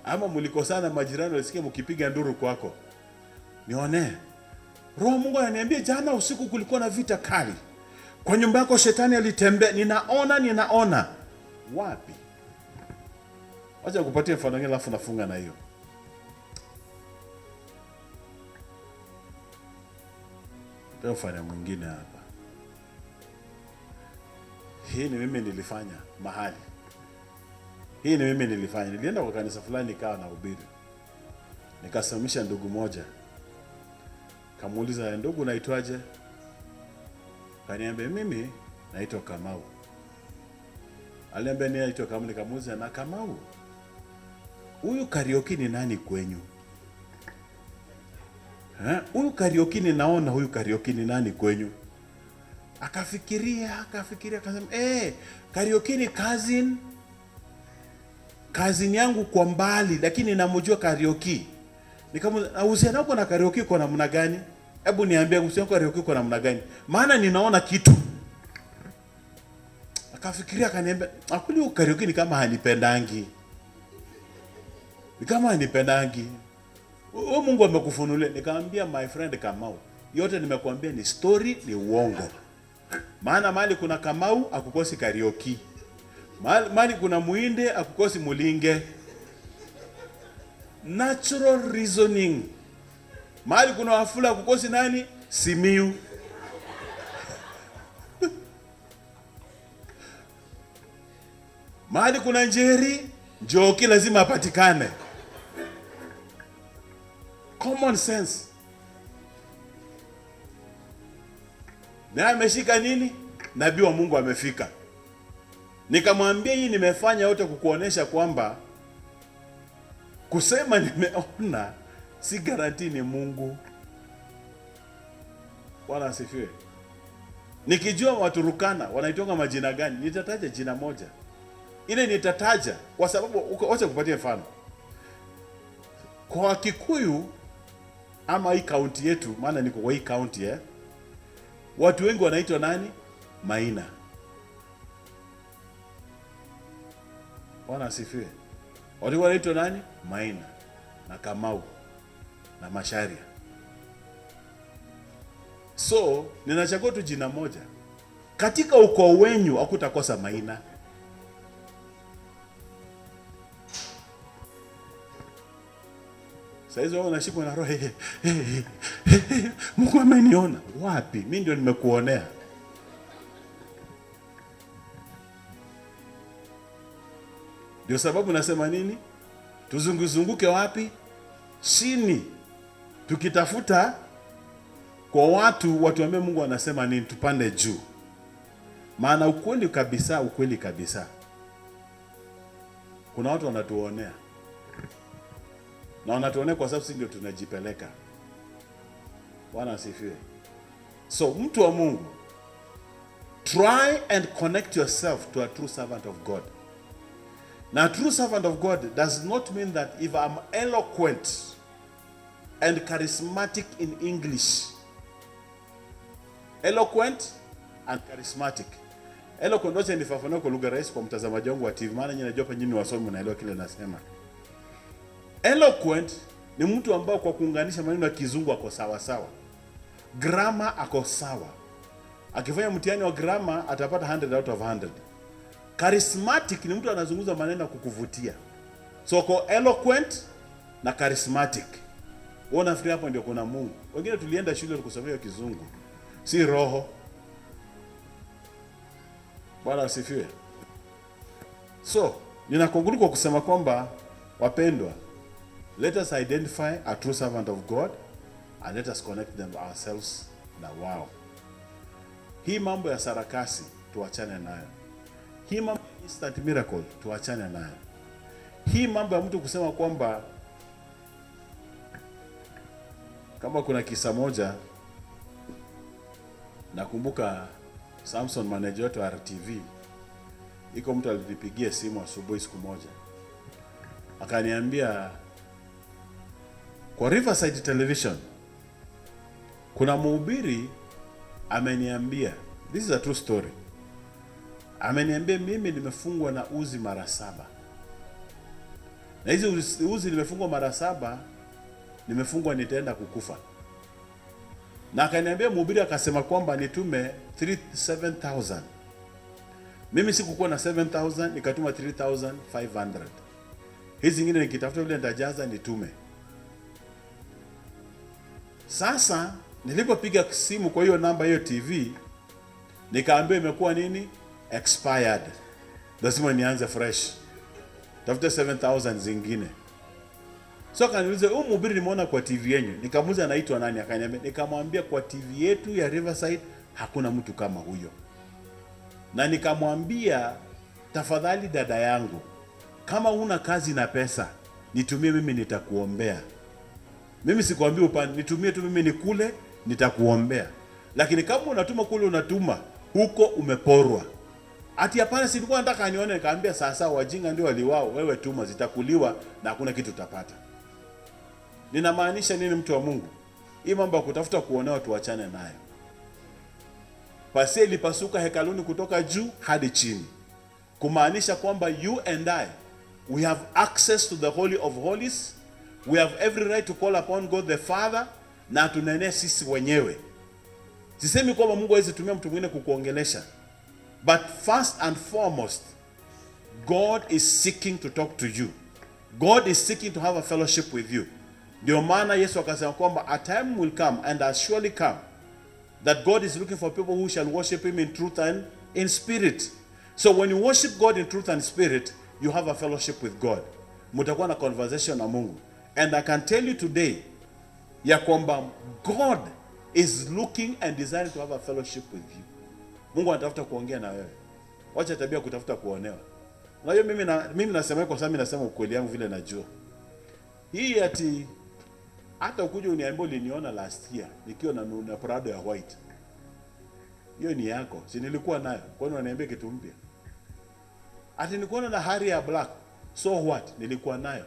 Ama mlikosana majirani walisikia mkipiga nduru kwako. Nione. Roho Mungu ananiambia jana usiku kulikuwa na vita kali. Kwa nyumba yako shetani alitembea. Ninaona. Wapi? Wacha kupatia mfano mwingine alafu nafunga na hiyo. Ndio mfano mwingine hapa. Hii ni mimi nilifanya mahali. Nilienda kwa kanisa fulani nikawa nahubiri. Nikasimamisha ndugu moja. Kamuuliza, ndugu unaitwaje? Kaniambia mimi naitwa Kamau. Aliambia naitwa Kamau, nikamuuliza na Kamau. Huyu Kariuki ni nani kwenyu? Huyu Kariuki naona huyu Kariuki ni nani kwenyu? Akafikiria akasema Kariuki ni cousin yangu kwa mbali, lakini namjua Kariuki. Nikamuuliza uhusiano wako na Kariuki kwa namna gani? Hebu niambie uhusiano wako na Kariuki kwa namna gani? Maana ninaona kitu. Akafikiria akaniambia, akuli Kariuki ni kama hanipendangi. Mungu amekufunulia. Nikamwambia my friend Kamau, yote nimekuambia ni story, ni uongo. Maana mali kuna Kamau akukosi Kariuki. Mali kuna Muinde akukosi Mulinge. Natural reasoning. Mali kuna Wafula akukosi nani? Simiu. Mali kuna Njeri, Njoki lazima apatikane. Common sense. Na ameshika nini? Nabii wa Mungu amefika. Nikamwambia hii nimefanya yote kukuonesha kwamba kusema nimeona si guarantee ni Mungu. Bwana asifiwe. Nikijua Waturukana wanaitonga majina gani, nitataja jina moja. Ile nitataja kwa sababu wacha kupatia mfano. Kwa Kikuyu ama hii kaunti yetu, maana niko kwa hii kaunti watu wengi wanaitwa nani? Maina. Bwana asifiwe. Watu wanaitwa nani? Maina na Kamau na Masharia. So, ninachagua tu jina moja. Katika ukoo wenyu hakutakosa Maina. Saizi wao unashikwa na roho. Mungu ameniona. Wapi? Mimi ndio nimekuonea. Ndio sababu nasema nini? Tuzunguke wapi? Chini. Tukitafuta kwa watu ambao Mungu anasema nini, tupande juu. Maana ukweli kabisa. Kuna watu wanatuonea. Na wanatuonea kwa sababu sisi ndio tunajipeleka. Bwana asifiwe. So mtu wa Mungu, try and connect yourself to a true servant of God. Now, a true servant of God does not mean that if I'm eloquent and charismatic in English, eloquent and charismatic, Eloquent nifafanue kwa lugha rahisi kwa mtazamaji wangu wa TV, maana nyinyi najua nyinyi wasomi mnaelewa kile nasema. Eloquent ni mtu ambao kwa kuunganisha maneno ya kizungu ako sawa sawa. Grammar ako sawa. Akifanya mtihani wa grammar atapata 100 out of 100. Charismatic ni mtu anazungumza maneno ya kukuvutia. So kwa eloquent na charismatic. Wewe unafikiri hapo ndio kuna Mungu. Wengine tulienda shule kusomea kizungu. Si roho. Bwana asifiwe. So, ninakonklude kwa kusema kwamba wapendwa, let us identify a true servant of God and let us connect them ourselves na wao. Hii mambo ya sarakasi tuachane nayo. Hii mambo ya instant miracle tuachane nayo. Hii mambo ya mtu kusema kwamba, kama kuna kisa moja nakumbuka Samson manager wetu wa RTV, iko mtu alinipigia simu asubuhi siku moja. Akaniambia kwa Riverside Television kuna mhubiri ameniambia, this is a true story. Ameniambia mimi nimefungwa na uzi mara 7. Na hizi uzi nimefungwa mara 7, nimefungwa nitaenda kukufa. Na akaniambia mhubiri akasema kwamba nitume 7,000. Mimi sikukuwa na 7,000, nikatuma 3,500. Hizi zingine nikitafuta vile nitajaza nitume. Sasa nilipopiga simu kwa hiyo namba hiyo TV, nikaambiwa imekuwa nini? Expired. Lazima nianze fresh. Tafuta 7,000 zingine. So akaniuliza, "Huyu mhubiri nimeona kwa TV yenu." Nikamuuliza anaitwa nani? Akaniambia, nikamwambia kwa TV yetu ya Riverside hakuna mtu kama huyo. Na nikamwambia, tafadhali dada yangu, kama una kazi na pesa, nitumie mimi nitakuombea. Mimi sikwambii upande, nitumie tu mimi nikule, nitakuombea. Lakini kama unatuma kule unatuma, huko umeporwa. Ati hapana, si nilikuwa nataka anione. Nikamwambia sasa wajinga ndio waliwao, wewe tuma zitakuliwa na hakuna kitu utapata. Ninamaanisha nini mtu wa Mungu? Hii mambo ya kutafuta kuonewa tuachane nayo. Pazia ilipasuka hekaluni kutoka juu hadi chini. Kumaanisha kwamba you and I, we have access to the Holy of Holies. We have every right to call upon God the Father, na tunene sisi wenyewe. Sisemi kwamba Mungu hawezi tumia mtu mwingine kukuongelesha. But first and foremost, God is seeking to talk to you. God is seeking to have a fellowship with you. Ndio maana Yesu akasema kwamba a time will come and has surely come that God is looking for people who shall worship him in truth and in spirit. So when you worship God in truth and spirit, you have a fellowship with God. Mutakuwa na conversation na Mungu. And I can tell you today ya kwamba God is looking and desiring to have a fellowship with you. Mungu anatafuta kuongea na wewe. Wacha tabia kutafuta kuonewa. Unajua mimi nasema kwa sababu nasema ukweli yangu vile najua. Hii ati hata ukuje uniambie uliniona last year nikiwa na Prado ya white. Hiyo ni yako. Si nilikuwa nayo. Kwani unaniambia kitu mpya? Ati nilikuwa na Harry ya black. So what? Nilikuwa nayo.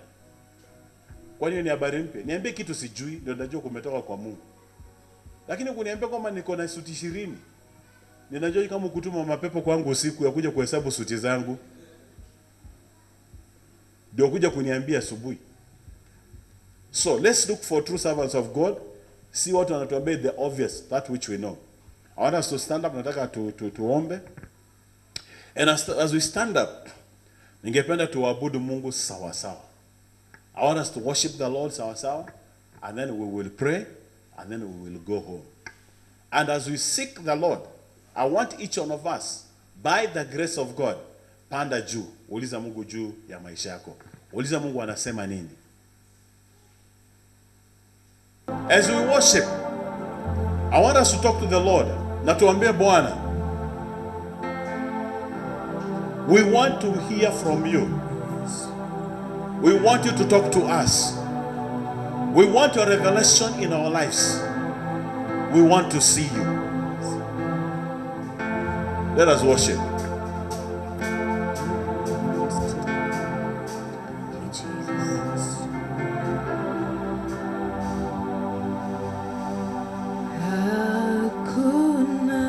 Kwani hiyo ni habari mpya? Niambie kitu sijui ndio najua kumetoka kwa Mungu. Lakini kuniambia kwamba niko na suti 20. Ninajua kama kutuma mapepo kwangu usiku ya kuja kuhesabu suti zangu. Ndio kuja kuniambia asubuhi. So let's look for true servants of God. See what wanatuambia the obvious, that which we know. I want us to stand up, nataka tuombe. And as we stand up, ningependa tuabudu Mungu sawa sawa. I want us to worship the Lord sawa sawa, and then we will pray, and then we will go home. And as we seek the Lord, I want each one of us, by the grace of God, panda juu, uliza Mungu juu ya maisha yako. Uliza Mungu anasema nini. As we worship, I want us to talk to the Lord. Na tuambie Bwana, we want to hear from you. We want you to talk to us. We want your revelation in our lives. We want to see you. Let us worship. Hakuna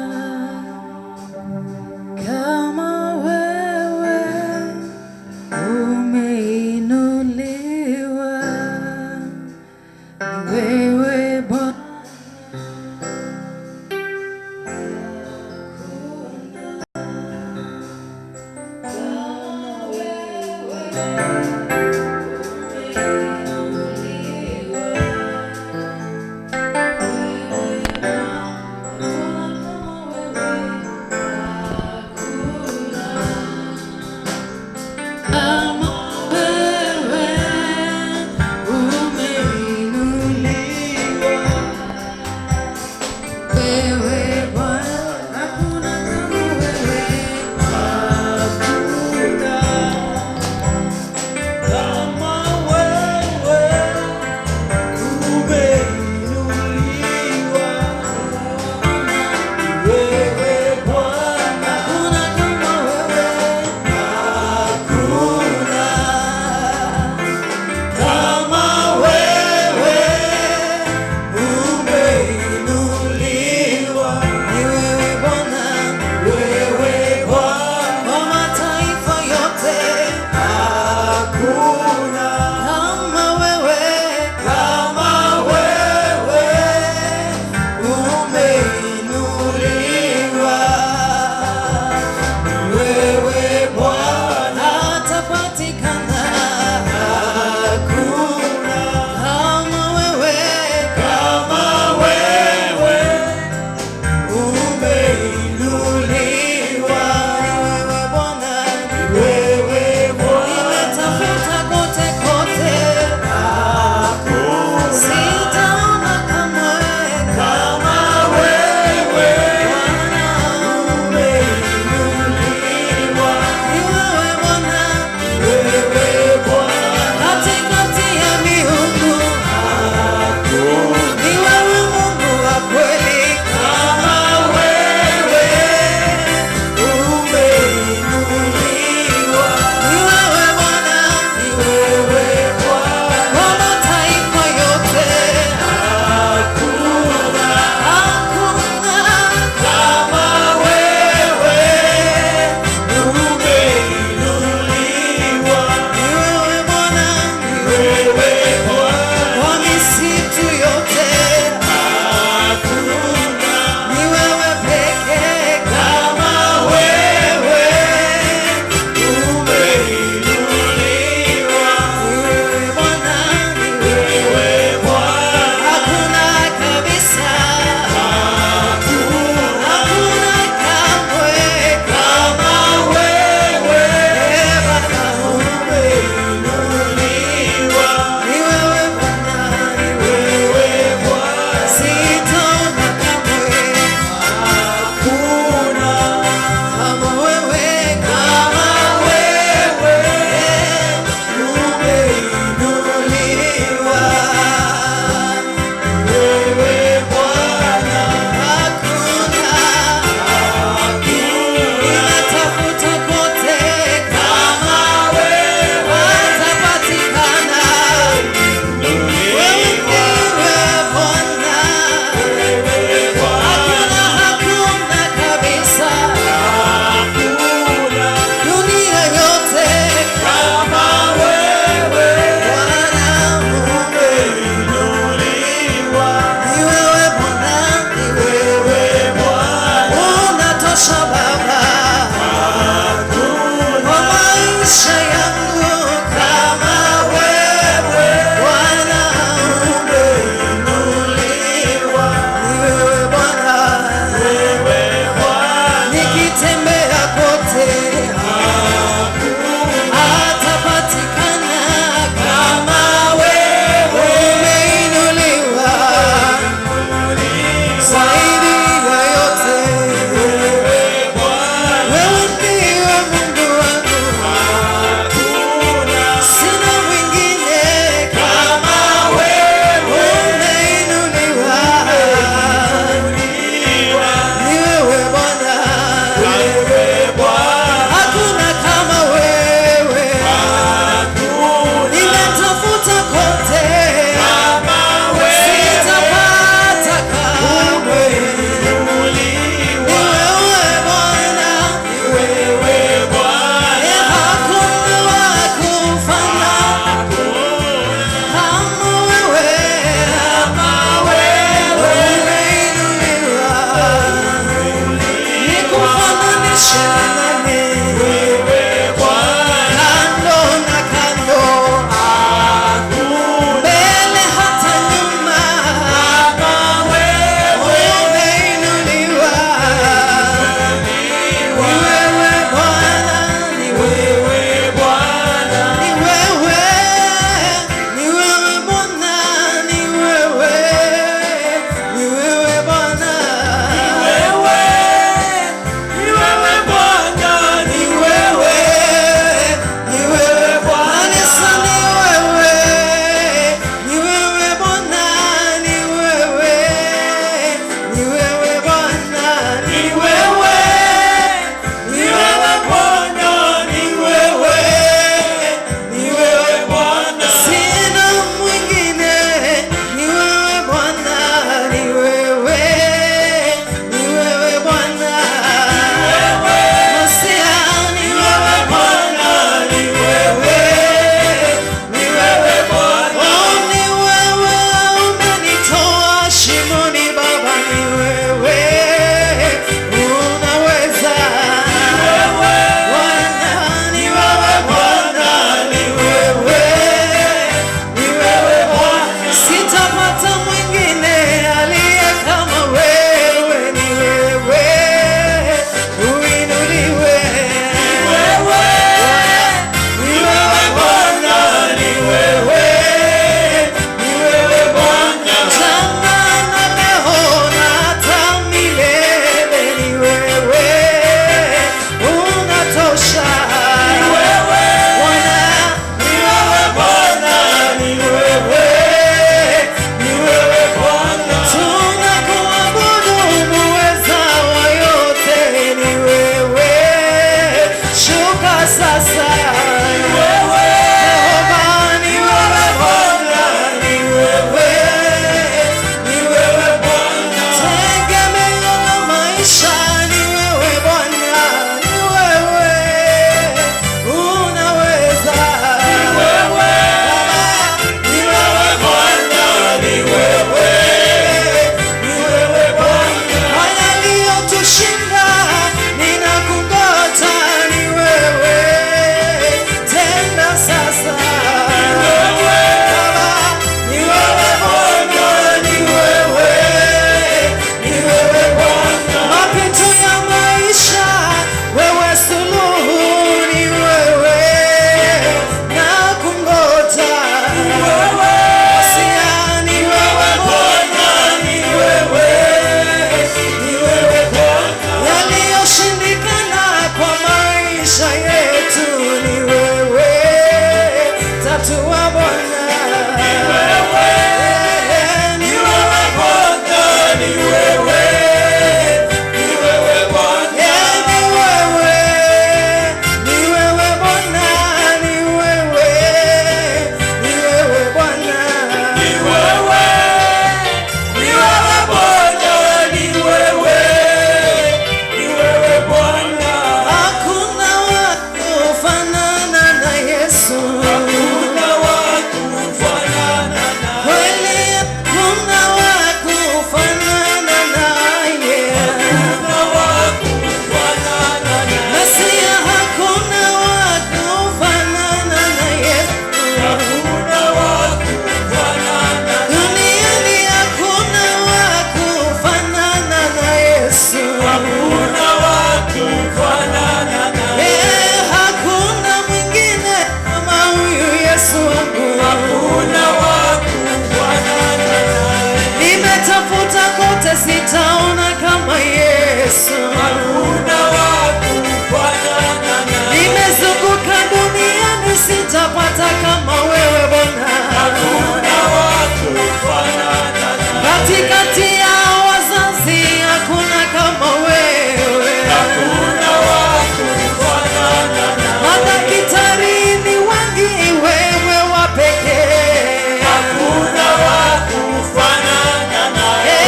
sitaona kama Yesu. Hakuna wa kufanana nawe. Nimezunguka duniani sitapata kama wewe Bwana. Hakuna wa kufanana nawe. Katikati ya wazazi hakuna kama wewe. Hakuna wa kufanana nawe. Madaktari ni wengi, wewe wa pekee. Hakuna wa kufanana nawe.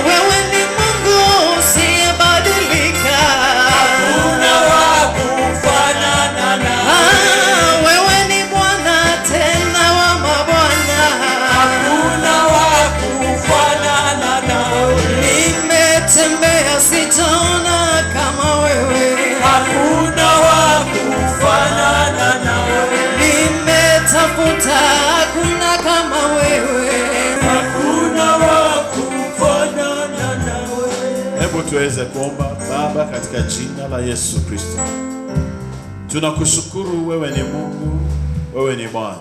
Wewe ni Mungu usiyebadilika. Hakuna wa kufanana nawe. Wewe ni Bwana tena wa mabwana. Hakuna wa kufanana nawe. Nimetembea sitaona kama wewe. Hakuna wa kufanana nawe. Nimetafuta hakuna kama wewe. Hakuna wa kufanana nawe. Hebu tuweze kuomba. Baba, katika jina la Yesu Kristo, tunakushukuru. Wewe ni Mungu, wewe ni Bwana.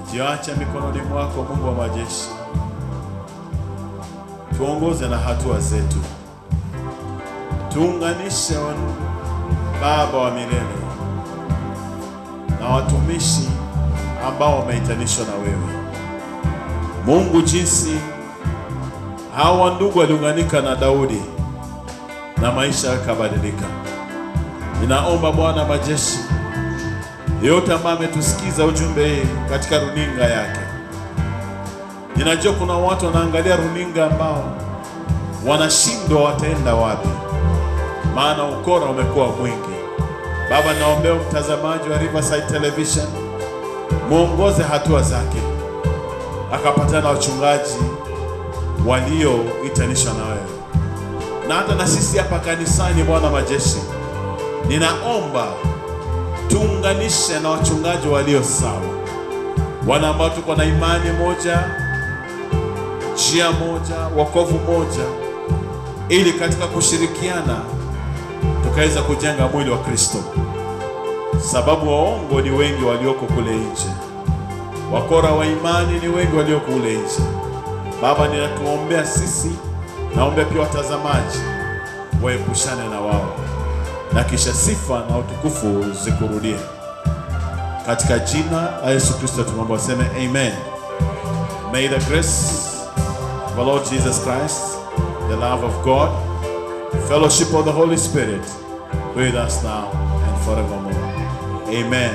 Najiacha mikononi mwako, Mungu wa majeshi. Tuongoze na hatua zetu, tuunganishe Baba wa milele na watumishi ambao wameitanishwa na wewe Mungu, jinsi hawa ndugu waliunganika na Daudi na maisha yakabadilika. Ninaomba Bwana majeshi, yote ambaye ametusikiza ujumbe hii katika runinga yake, ninajua kuna watu wanaangalia runinga ambao wanashindwa wataenda wapi, maana ukora umekuwa mwingi. Baba, naombea mtazamaji wa Riverside Television, muongoze hatua zake, akapatana na wachungaji walioitanishwa na wewe, na hata na sisi hapa kanisani. Bwana majeshi, ninaomba tuunganishe na wachungaji walio sawa, wana ambao tuko na imani moja, njia moja, wokovu moja, ili katika kushirikiana tukaweza kujenga mwili wa Kristo, sababu waongo ni wengi walioko kule nje, wakora wa imani ni wengi walioko kule nje. Baba, ninatuombea sisi, naombea pia watazamaji waepushane na wao, na kisha sifa na utukufu zikurudie. Katika jina la Yesu Kristo tunaomba, sema amen. May the grace of the Lord Jesus Christ, the love of God, fellowship of the Holy Spirit be with us now and forevermore. Amen.